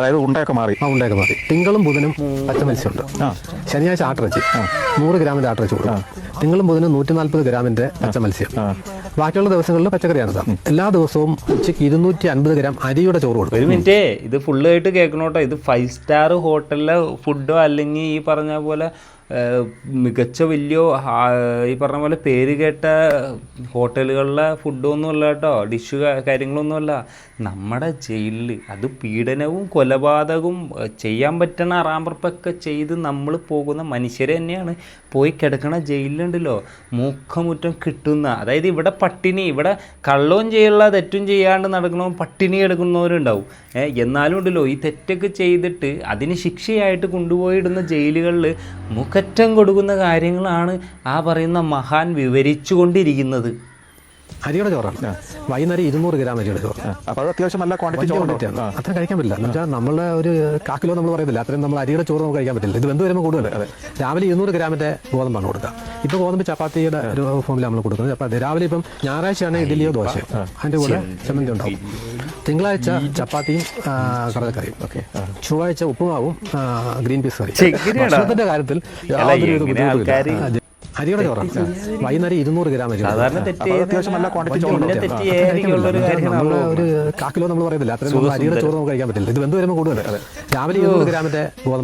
അതായത് ഉണ്ടയൊക്കെ മാറി. ഉണ്ടയൊക്കെ മാറി. തിങ്കളും ബുധനും പച്ച മത്സ്യമുണ്ട്. ശനിയാഴ്ച ആട്ടിറച്ചി 100 ഗ്രാമിൻ്റെ ആട്ടിറച്ചി കൊടുക്കും. തിങ്കളും ബുധനും 140 ഗ്രാമിൻ്റെ പച്ച മത്സ്യം. ബാക്കിയുള്ള ദിവസങ്ങളിൽ പച്ചക്കറിയാണ് സാർ. എല്ലാ ദിവസവും ഉച്ചയ്ക്ക് 250 ഗ്രാം അരിയുടെ ചോറ് കൊടുക്കും. ഒരു മിനിറ്റ്, ഇത് ഫുള്ളായിട്ട് കേൾക്കണോട്ടോ. ഇത് 5 സ്റ്റാർ ഹോട്ടലിലെ ഫുഡോ അല്ലെങ്കിൽ ഈ പറഞ്ഞ പോലെ മികച്ച വലിയ ഈ പറഞ്ഞ പോലെ പേര് കേട്ട ഹോട്ടലുകളിലെ ഫുഡൊന്നുമല്ല കേട്ടോ, ഡിഷ് കാര്യങ്ങളൊന്നുമല്ല. നമ്മുടെ ജയിലിൽ അത് പീഡനവും കൊലപാതകവും ചെയ്യാൻ പറ്റണ അറാമ്പറപ്പൊക്കെ ചെയ്ത് നമ്മൾ പോകുന്ന മനുഷ്യരെ തന്നെയാണ് പോയി കിടക്കണ ജയിലിലുണ്ടല്ലോ മൂക്കമുറ്റം കിട്ടുന്ന. അതായത് ഇവിടെ പട്ടിണി, ഇവിടെ കള്ളവും ചെയ്യുള്ള തെറ്റും ചെയ്യാണ്ട് നടക്കണവും പട്ടിണി കിടക്കുന്നവരുണ്ടാവും. എന്നാലും ഉണ്ടല്ലോ ഈ തെറ്റൊക്കെ ചെയ്തിട്ട് അതിന് ശിക്ഷയായിട്ട് കൊണ്ടുപോയിടുന്ന ജയിലുകളിൽ മുഖറ്റം കൊടുക്കുന്ന കാര്യങ്ങളാണ് ആ പറയുന്ന മഹാൻ വിവരിച്ചു കൊണ്ടിരിക്കുന്നത്. അരിയുടെ ചോറാണ്. വൈകുന്നേരം 200 ഗ്രാം അരിയുടെ ചോറ്. അപ്പോൾ അത് അത്യാവശ്യം നല്ല ക്വാണ്ടിറ്റിയാണ്. അത്ര കഴിക്കാൻ പറ്റില്ല. എന്ന് വെച്ചാൽ നമ്മളെ ഒരു കാക്കിലോ നമ്മൾ പറയുന്നില്ല, അത്രയും നമ്മൾ അരിയുടെ ചോറ് നമുക്ക് കഴിക്കാൻ പറ്റില്ല. ഇത് വെന്ത് വരുമ്പോൾ കൂടുതൽ. രാവിലെ 200 ഗ്രാമിൻ്റെ ഗോതമ്പാണ് കൊടുക്കുക. ഇപ്പോൾ ഗോതമ്പ് ചപ്പാത്തിയുടെ ഒരു ഫോമിൽ നമ്മൾ കൊടുക്കുന്നത്. ചപ്പാത്തി രാവിലെ ഇപ്പം ഞായറാഴ്ചയാണ് ഇഡ്ഡലിയോ ദോശയോ, അതിൻ്റെ കൂടെ ചമ്മന്തി ഉണ്ടാവും. തിങ്കളാഴ്ച ചപ്പാത്തിയും കടലക്കറിയും. ചൊവ്വാഴ്ച ഉപ്പുമാവും ഗ്രീൻ പീസ് കറി. ഭക്ഷണത്തിൻ്റെ കാര്യത്തിൽ അരിയുടെ ചോറാണ്. വൈകുന്നേരം 200 ഗ്രാം അരി. അത്യാവശ്യം നല്ല ക്വാണ്ടിറ്റി നമ്മൾ ഒരു കാക്കിലോ നമ്മൾ പറയുന്നില്ല, അത്രയും നമ്മൾ അരിയുടെ ചോറ് നമുക്ക് കഴിക്കാൻ പറ്റില്ല. ഇത് വെന്ത് വരുമ്പോൾ കൂടുതൽ. രാവിലെ 200 ഗ്രാമിൻ്റെ ഗോതമ്പ്